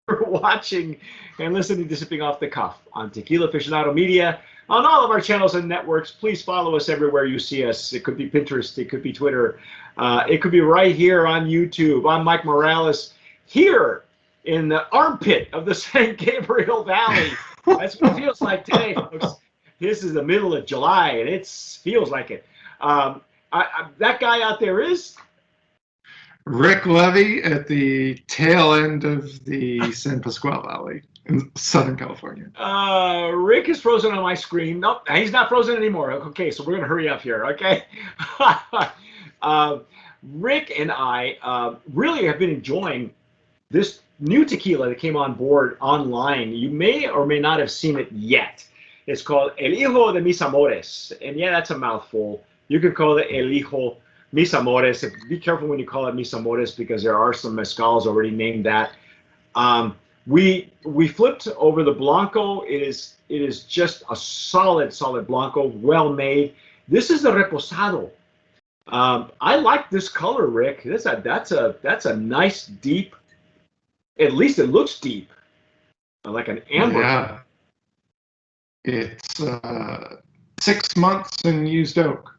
for watching and listening to Sipping Off the Cuff on Tequila Aficionado Media. On all of our channels and networks, please follow us everywhere you see us. It could be Pinterest, it could be Twitter, it could be right here on YouTube. I'm Mike Morales, here in the armpit of the San Gabriel Valley. That's what it feels like today, folks. This is the middle of July, and it feels like it. That guy out there is Rick Levy at the tail end of the San Pasqual Valley in Southern California. Rick is frozen on my screen. Nope, he's not frozen anymore. Okay, so we're going to hurry up here, okay? Rick and I really have been enjoying this new tequila that came on board online. You may or may not have seen it yet. It's called El Hijo de mis Amores. And yeah, that's a mouthful. You could call it El Hijo Mis Amores. Be careful when you call it Mis Amores because there are some mezcals already named that. We flipped over the Blanco. It is just a solid Blanco, well made. This is the Reposado. I like this color, Rick. That's a nice deep. At least it looks deep, like an amber. Yeah. It's 6 months in used oak.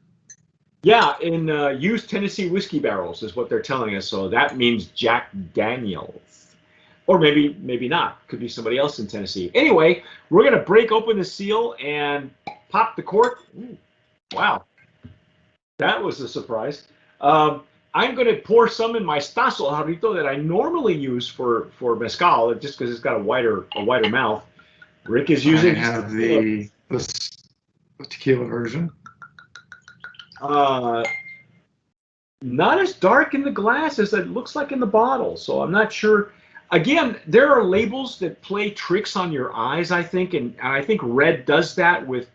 Yeah, in used Tennessee whiskey barrels is what they're telling us. So that means Jack Daniels. Or maybe not. Could be somebody else in Tennessee. Anyway, we're going to break open the seal and pop the cork. Ooh, wow. That was a surprise. I'm going to pour some in my Stazo Jarrito that I normally use for mezcal, just because it's got a wider mouth. Rick is using... I have the tequila version. Not as dark in the glass as it looks like in the bottle, so I'm not sure. Again, there are labels that play tricks on your eyes, I think, and I think red does that with,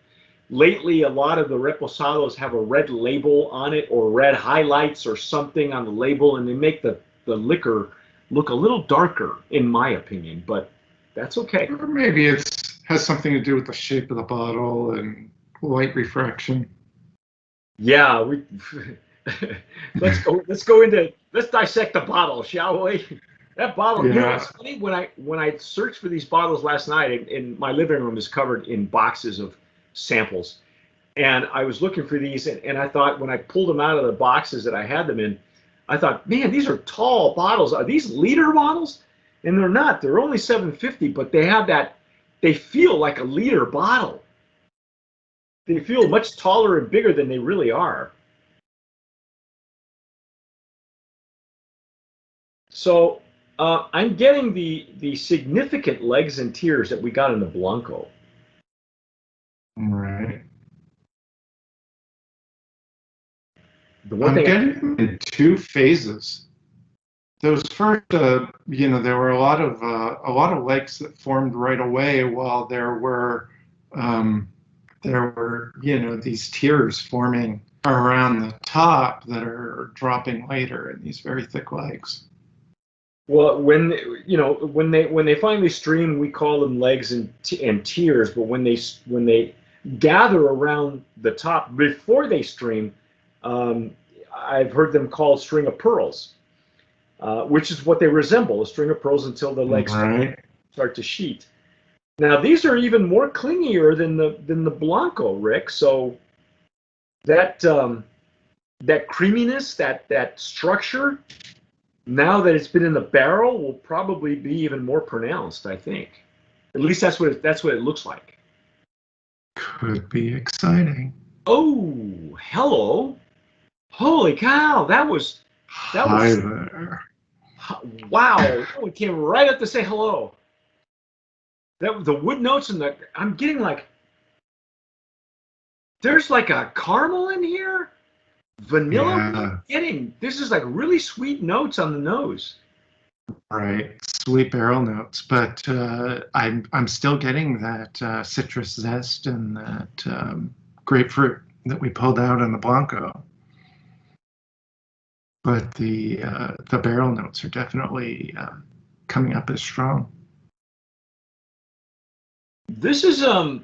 lately a lot of the Reposados have a red label on it or red highlights or something on the label, and they make the liquor look a little darker, in my opinion, but that's okay. Or maybe it has something to do with the shape of the bottle and light refraction. Yeah, let's dissect the bottle, shall we? That bottle, yeah. You know, it's funny, when I searched for these bottles last night, and my living room is covered in boxes of samples, and I was looking for these, and I thought when I pulled them out of the boxes that I had them in, I thought, man, these are tall bottles. Are these liter bottles? And they're not. They're only 750, but they have that. They feel like a liter bottle. They feel much taller and bigger than they really are. So I'm getting the significant legs and tears that we got in the Blanco. Right. The one I'm thing getting in two phases. Those first, there were a lot of legs that formed right away, while there were these tears forming around the top that are dropping later in these very thick legs. Well, when they finally stream, we call them legs and tears. But when they gather around the top before they stream, I've heard them called string of pearls, which is what they resemble, a string of pearls until the legs start to sheet. Now these are even more clingier than the Blanco, Rick. So that creaminess, that structure, now that it's been in the barrel, will probably be even more pronounced, I think. At least that's what it looks like. Could be exciting. Oh, hello! Holy cow! That was Hi there. Wow! It came right up to say hello. The wood notes and I'm getting like, there's like a caramel in here. Vanilla. Yeah. This is like really sweet notes on the nose. Right, sweet barrel notes, but I'm still getting that citrus zest and that grapefruit that we pulled out in the Blanco. But the barrel notes are definitely coming up as strong. This is I'm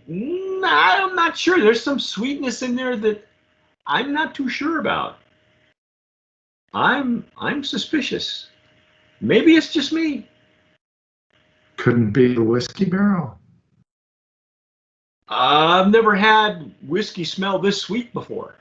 not sure. There's some sweetness in there that I'm not too sure about. I'm suspicious. Maybe it's just me. Couldn't be the whiskey barrel. I've never had whiskey smell this sweet before.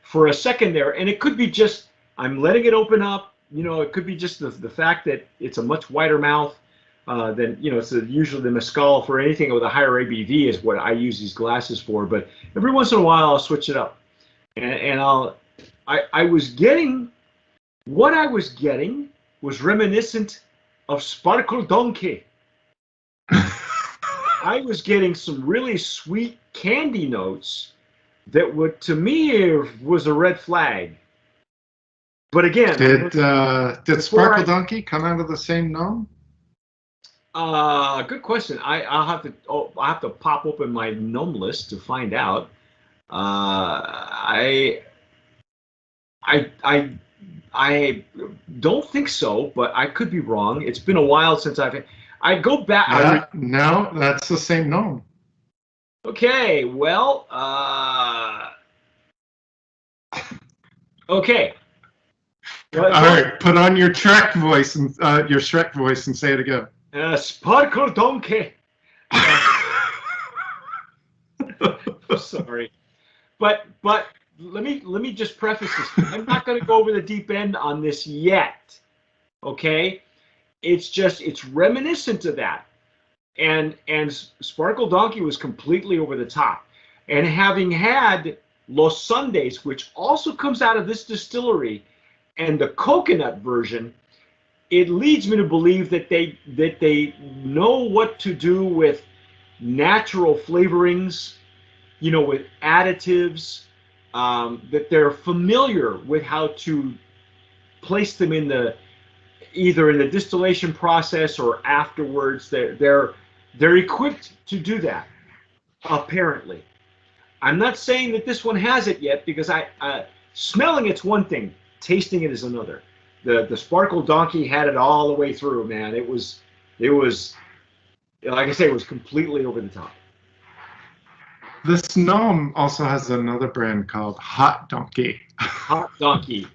For a second there, and it could be just I'm letting it open up. It could be just the fact that it's a much wider mouth than it's usually the mezcal for anything with a higher ABV is what I use these glasses for. But every once in a while I'll switch it up, and I was getting what I was getting was reminiscent of Sparkle Donkey. I was getting some really sweet candy notes that would, to me, was a red flag. But again, did Sparkle Donkey come out of the same gnome? Good question. I'll have to pop open my gnome list to find out. I don't think so, but I could be wrong. It's been a while since I go back. No, that's the same gnome. Okay, well, okay. All right, put on your Shrek voice and say it again. Sparkle Donkey. Sorry, but let me just preface this. I'm not going to go over the deep end on this yet. Okay, it's reminiscent of that, and Sparkle Donkey was completely over the top, and having had Los Sundays, which also comes out of this distillery, and the coconut version, it leads me to believe that they know what to do with natural flavorings, with additives, that they're familiar with how to place them either in the distillation process or afterwards. They're equipped to do that, apparently. I'm not saying that this one has it yet, because smelling it's one thing, tasting it is another. The Sparkle Donkey had it all the way through, man. It was like I say, it was completely over the top. This gnome also has another brand called Hot Donkey. Hot Donkey.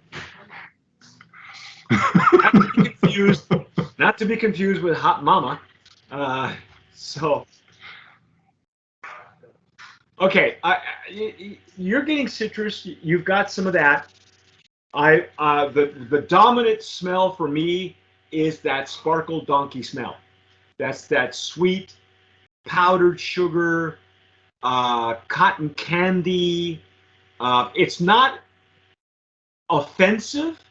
Not to be confused with Hot Mama. Okay, you're getting citrus. You've got some of that. The dominant smell for me is that Sparkle Donkey smell. That's that sweet powdered sugar, cotton candy. It's not offensive.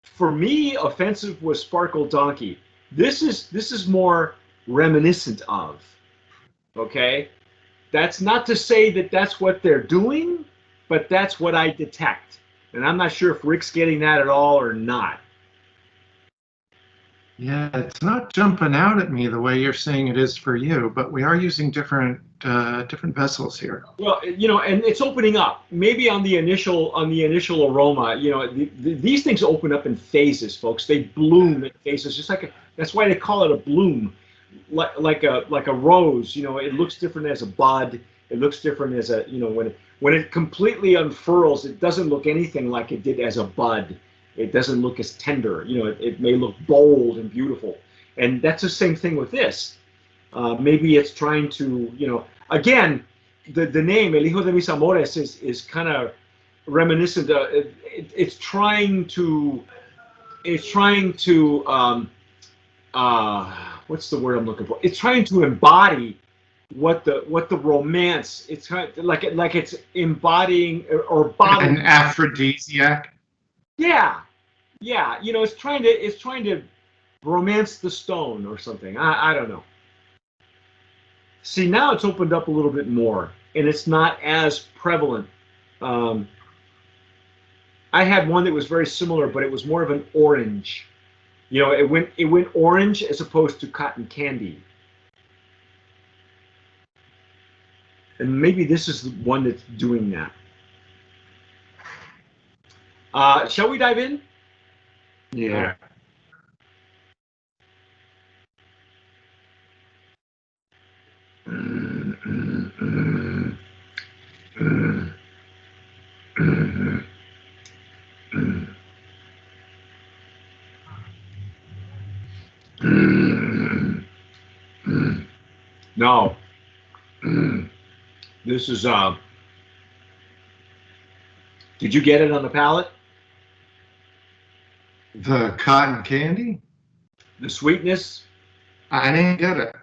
For me, offensive was Sparkle Donkey. This is more reminiscent of. Okay, that's not to say that that's what they're doing, but that's what I detect. And I'm not sure if Rick's getting that at all or not. Yeah, it's not jumping out at me the way you're saying it is for you, but we are using different vessels here. Well, and it's opening up. Maybe on the initial aroma, these things open up in phases, folks. They bloom in phases, just that's why they call it a bloom, like a rose. It looks different as a bud. It looks different as when it completely unfurls, it doesn't look anything like it did as a bud. It doesn't look as tender. It may look bold and beautiful. And that's the same thing with this. Maybe it's trying to, again, the name El Hijo de mis Amores is kind of reminiscent. It's trying to what's the word I'm looking for? It's trying to embody what the romance. It's kind of like it's embodying or bottling an aphrodisiac. Yeah. It's trying to romance the stone or something. I don't know. See, now it's opened up a little bit more, and it's not as prevalent. I had one that was very similar, but it was more of an orange. It went orange as opposed to cotton candy. And maybe this is the one that's doing that. Shall we dive in? Yeah. No. This is did you get it on the palate? The cotton candy? The sweetness? I didn't get it.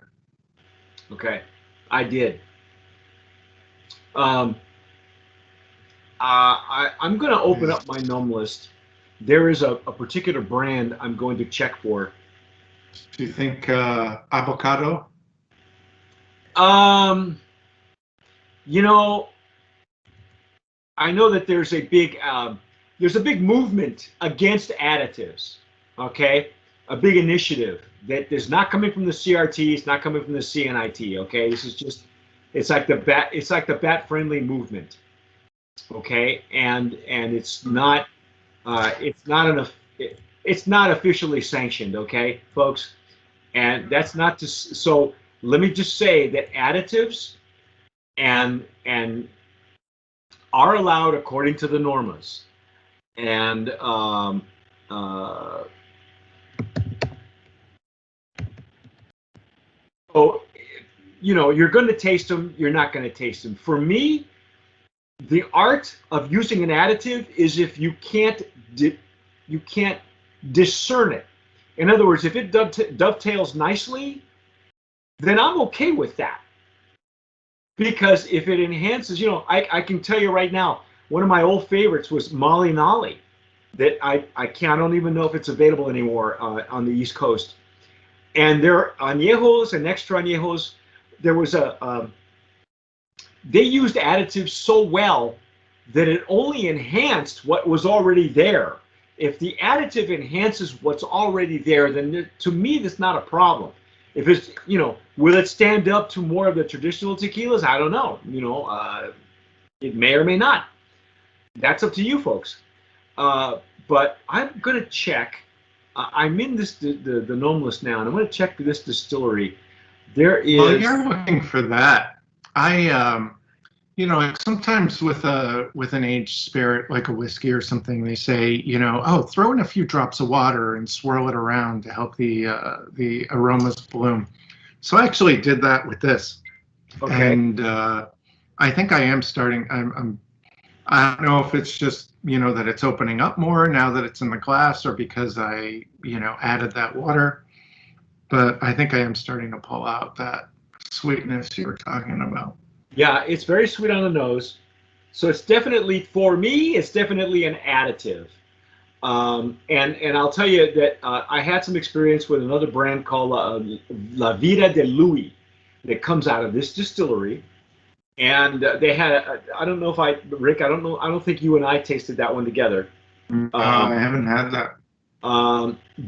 Okay. I did. Um, I'm going to open up my num list. There is a particular brand I'm going to check for. Do you think avocado? You know, I know that there's a big movement against additives. Okay, a big initiative that is not coming from the CRT. It's not coming from the CNIT. Okay, this is just it's like the bat friendly movement. Okay, and it's not it's not officially sanctioned. Okay, folks, and that's not just so. Let me just say that additives and are allowed according to the normas. And so, you're going to taste them, you're not going to taste them. For me, the art of using an additive is if you can't discern it. In other words, if it dovetails nicely, then I'm okay with that. Because if it enhances, I can tell you right now, one of my old favorites was Molly Nolly, that I don't even know if it's available anymore on the East Coast. And their añejos and extra añejos, there was they used additives so well that it only enhanced what was already there. If the additive enhances what's already there, then to me, that's not a problem. If it's, will it stand up to more of the traditional tequilas? I don't know. It may or may not. That's up to you folks. But I'm going to check. I'm in the gnome list now, and I'm going to check this distillery. There is. Well, you're looking for that. Sometimes with an aged spirit like a whiskey or something, they say, oh, throw in a few drops of water and swirl it around to help the aromas bloom. So I actually did that with this, Okay. and I think I am starting. I don't know if it's just that it's opening up more now that it's in the glass, or because I added that water. But I think I am starting to pull out that sweetness you were talking about. Yeah, it's very sweet on the nose. So it's definitely, for me, it's definitely an additive. And I'll tell you that I had some experience with another brand called La Vida de Louis that comes out of this distillery. And they had, I don't know if Rick, I don't think you and I tasted that one together. I haven't had that.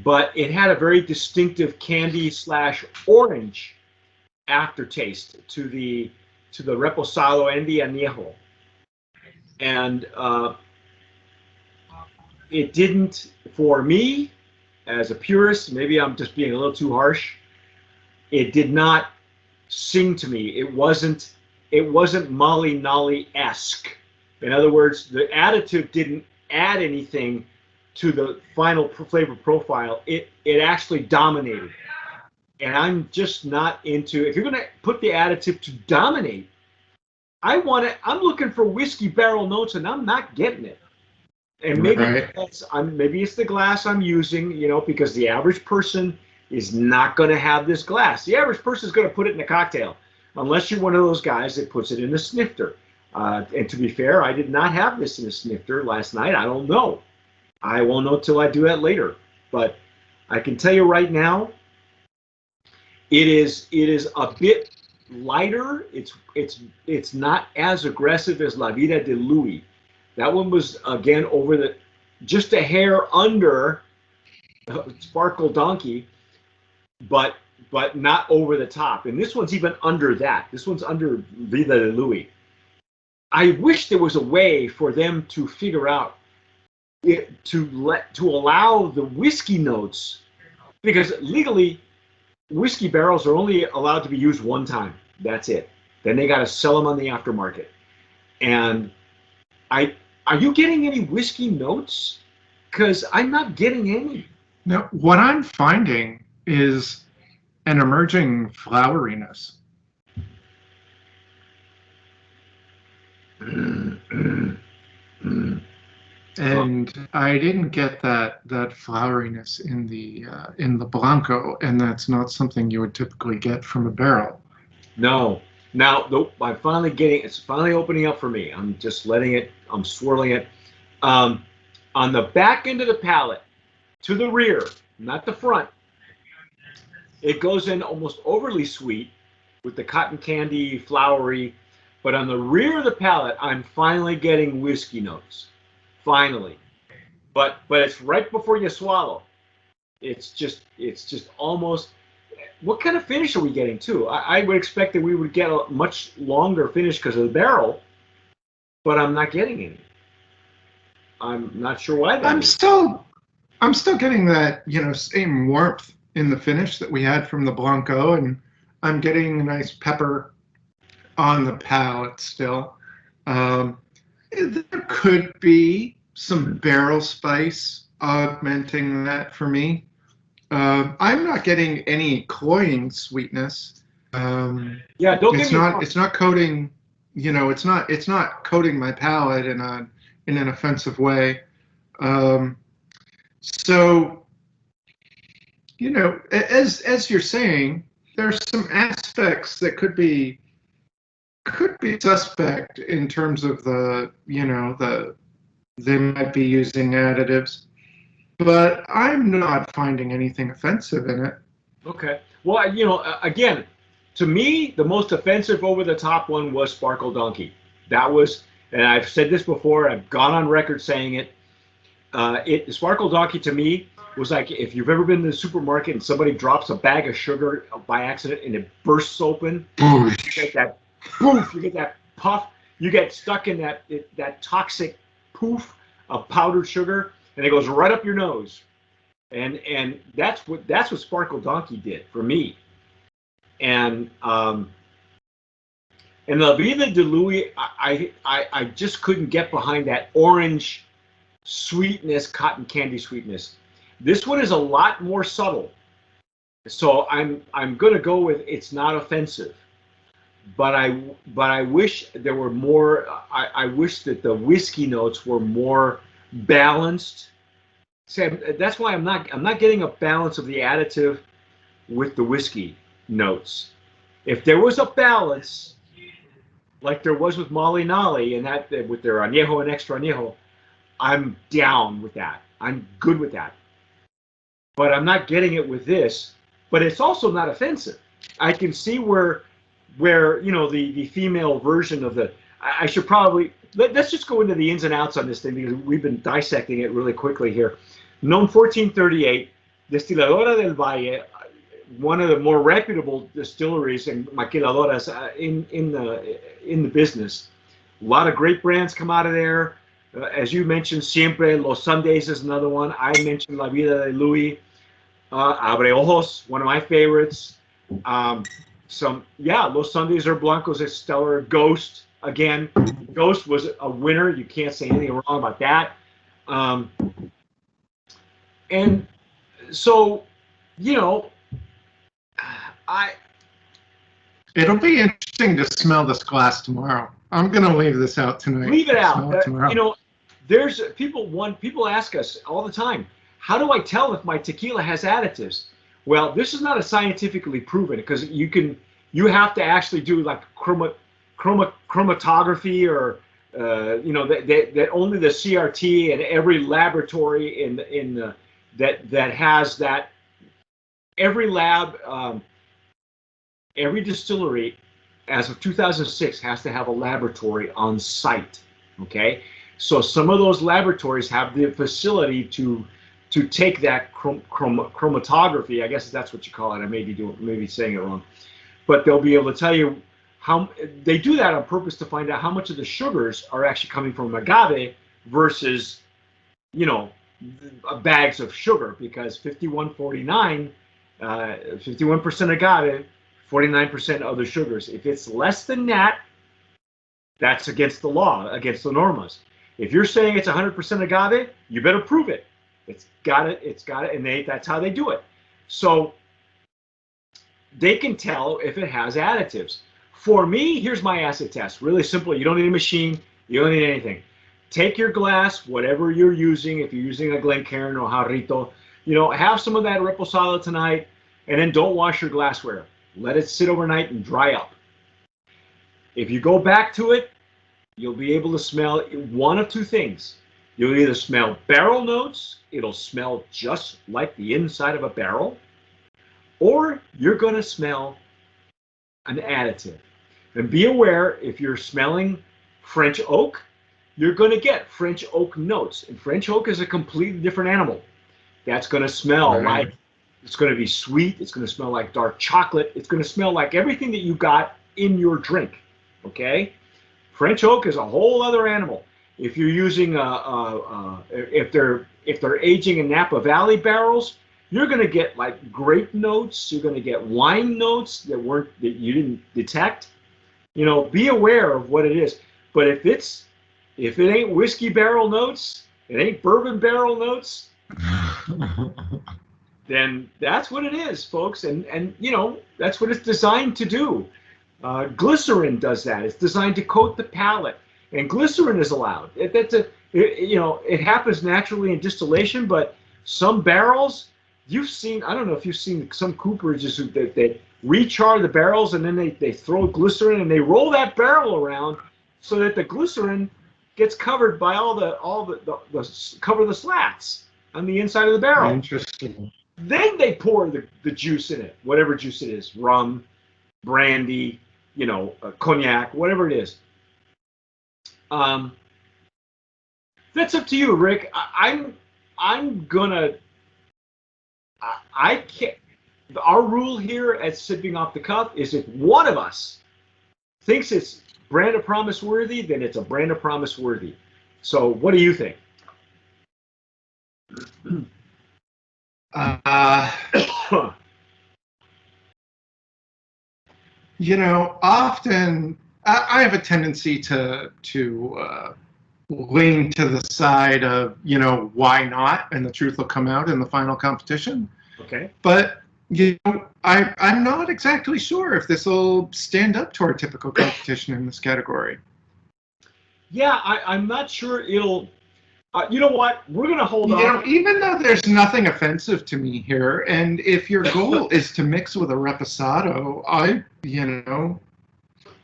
But it had a very distinctive candy / orange aftertaste to the Reposado and the Añejo. And it didn't, for me, as a purist, maybe I'm just being a little too harsh, it did not sing to me. It wasn't Molly Nolly-esque. In other words, the additive didn't add anything to the final flavor profile. It actually dominated. And I'm just not into, if you're going to put the additive to dominate, I'm looking for whiskey barrel notes, and I'm not getting it. And maybe maybe it's the glass I'm using, because the average person is not going to have this glass. The average person is going to put it in a cocktail, unless you're one of those guys that puts it in a snifter. And to be fair, I did not have this in a snifter last night. I don't know. I won't know till I do that later. But I can tell you right now, it is a bit lighter. It's not as aggressive as La Vida de Louis. That one was, again, just a hair under Sparkle Donkey, but not over the top. And this one's even under that. This one's under Vida de Louis. I wish there was a way for them to figure out to allow the whiskey notes, because legally whiskey barrels are only allowed to be used one time. That's it. Then they got to sell them on the aftermarket. And are you getting any whiskey notes? Because I'm not getting any. No, what I'm finding is an emerging floweriness. And I didn't get that floweriness in the Blanco, and that's not something you would typically get from a barrel. No. Now, I'm finally it's finally opening up for me. I'm just letting it, I'm swirling it. Um, on the back end of the palate, to the rear, not the front, it goes in almost overly sweet with the cotton candy, flowery. But on the rear of the palate, I'm finally getting whiskey notes. Finally. But it's right before you swallow. It's just almost. What kind of finish are we getting too? I would expect that we would get a much longer finish because of the barrel, but I'm not getting any. I'm not sure why that I'm is. still getting that, same warmth in the finish that we had from the Blanco, and I'm getting a nice pepper on the palate still. There could be some barrel spice augmenting that for me. I'm not getting any cloying sweetness. Yeah, don't get me wrong. It's not coating. It's not coating my palate in an offensive way. So, as you're saying, there's some aspects that could be suspect in terms of they might be using additives, but I'm not finding anything offensive in it. Okay. Well, again, to me, the most offensive over-the-top one was Sparkle Donkey. That was, and I've said this before, I've gone on record saying it. Sparkle Donkey to me was like if you've ever been to the supermarket and somebody drops a bag of sugar by accident and it bursts open. You get that poof, you get that puff, you get stuck in that toxic poof of powdered sugar, and it goes right up your nose. And that's what Sparkle Donkey did for me. And La Vida de Louis, I just couldn't get behind that orange sweetness, cotton candy sweetness. This one is a lot more subtle. So I'm gonna go with it's not offensive. But I wish there were more. I wish that the whiskey notes were more balanced. See, that's why I'm not getting a balance of the additive with the whiskey notes. If there was a balance, like there was with Molly Nolly and that with their añejo and extra añejo, I'm down with that. I'm good with that. But I'm not getting it with this. But it's also not offensive. I can see where the female version of I should probably let's just go into the ins and outs on this thing because we've been dissecting it really quickly here. Known 1438, Destiladora del Valle, one of the more reputable distilleries and maquiladoras in the business. A lot of great brands come out of there. As you mentioned, Siempre, Los Sundays is another one. I mentioned La Vida de Louis, Abre Ojos, one of my favorites. Los Sundays are Blancos is stellar. Ghost, again, Ghost was a winner. You can't say anything wrong about that. And so, It'll be interesting to smell this glass tomorrow. I'm gonna leave this out tonight. Leave it out. There's people ask us all the time, how do I tell if my tequila has additives? Well, this is not a scientifically proven because you have to actually do like chromatography or that only the CRT and every laboratory that has that every lab every distillery as of 2006 has to have a laboratory on site. Okay, so some of those laboratories have the facility to take that chromatography. I guess that's what you call it. I may be saying it wrong, but they'll be able to tell you how they do that on purpose to find out how much of the sugars are actually coming from agave versus, bags of sugar, because 51-49, 51% agave, 49% other sugars. If it's less than that, that's against the law, against the normas. If you're saying it's 100% agave, you better prove it. It's got it, and that's how they do it. So they can tell if it has additives. For me, here's my acid test. Really simple. You don't need a machine. You don't need anything. Take your glass, whatever you're using. If you're using a Glencairn or Jarrito, have some of that Reposado tonight, and then don't wash your glassware. Let it sit overnight and dry up. If you go back to it, you'll be able to smell one of two things. You'll either smell barrel notes, it'll smell just like the inside of a barrel, or you're going to smell an additive. And be aware, if you're smelling French oak, you're going to get French oak notes. And French oak is a completely different animal. That's going to smell like, it's going to be sweet, it's going to smell like dark chocolate, it's going to smell like everything that you got in your drink, okay? French oak is a whole other animal. If you're using, if they're aging in Napa Valley barrels, you're going to get like grape notes. You're going to get wine notes that you didn't detect. Be aware of what it is. But if it ain't whiskey barrel notes, it ain't bourbon barrel notes, then that's what it is, folks. And that's what it's designed to do. Glycerin does that. It's designed to coat the palate. And glycerin is allowed. It happens naturally in distillation, but some barrels, I don't know if you've seen some cooperages that rechar the barrels and then they throw glycerin and they roll that barrel around so that the glycerin gets covered by cover the slats on the inside of the barrel. Interesting. Then they pour the juice in it, whatever juice it is, rum, brandy, cognac, whatever it is. That's up to you, Rick. I can't. Our rule here at Sipping Off the Cuff is if one of us thinks it's brand of promise worthy, then it's a brand of promise worthy. So, what do you think? Often I have a tendency to lean to the side of, why not? And the truth will come out in the final competition. Okay. But, I'm not exactly sure if this will stand up to our typical competition in this category. Yeah, I'm not sure it'll. You know what? We're going to hold on. Even though there's nothing offensive to me here, and if your goal is to mix with a Reposado,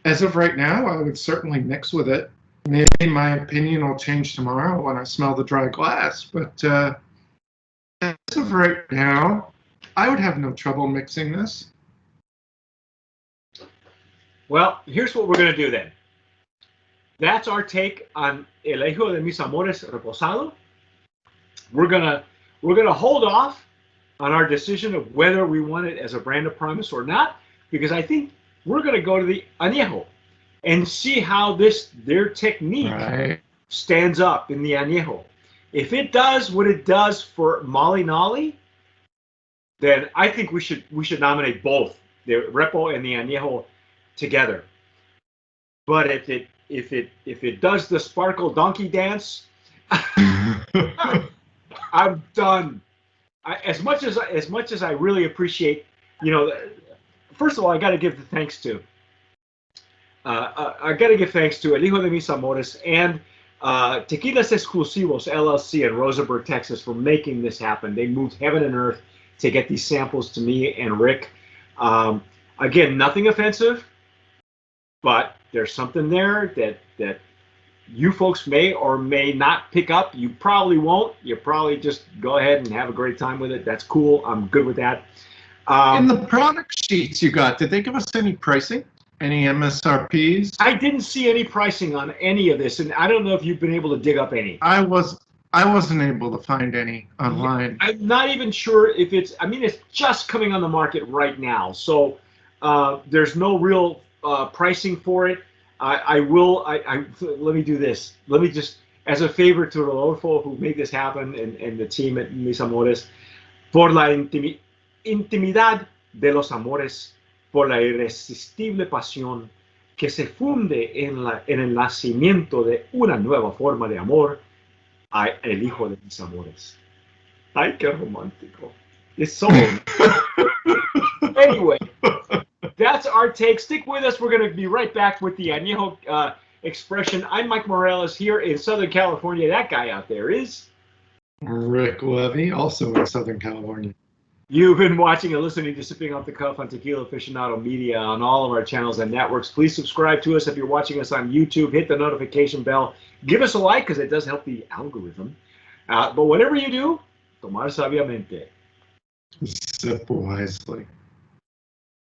as of right now, I would certainly mix with it. Maybe my opinion will change tomorrow when I smell the dry glass, but as of right now, I would have no trouble mixing this. Well, here's what we're going to do then. That's our take on El Hijo de Mis Amores Reposado. We're gonna hold off on our decision of whether we want it as a brand of promise or not, because I think we're gonna go to the Añejo and see how their technique stands up in the Añejo. If it does what it does for Molly Nolly, then I think we should nominate both the Repo and the Añejo together. But if it does the sparkle donkey dance, I'm done. As much as I really appreciate, first of all, I got to give thanks to El Hijo de Mis Amores and Tequilas Exclusivos LLC in Rosenberg, Texas, for making this happen. They moved heaven and earth to get these samples to me and Rick. Again, nothing offensive, but there's something there that you folks may or may not pick up. You probably won't. You probably just go ahead and have a great time with it. That's cool. I'm good with that. In the product sheets you got, did they give us any pricing? Any MSRPs? I didn't see any pricing on any of this, and I don't know if you've been able to dig up any. I wasn't able to find any online. I'm not even sure if it's just coming on the market right now, so there's no real pricing for it. Let me do this. Let me just, as a favor to Rodolfo, who made this happen, and the team at Mis Amores, por la intimidad de los amores, por la irresistible pasión que se funde en el nacimiento de una nueva forma de amor, el Hijo de Mis Amores. Ay, qué romántico. It's so Anyway, That's our take. Stick with us. We're going to be right back with the Añejo expression. I'm Mike Morales here in Southern California. That guy out there is Rick Levy, also in Southern California. You've been watching and listening to Sipping Off the Cuff on Tequila Aficionado Media on all of our channels and networks. Please subscribe to us if you're watching us on YouTube. Hit the notification bell. Give us a like because it does help the algorithm. But whatever you do, tomar sabiamente. Sip wisely.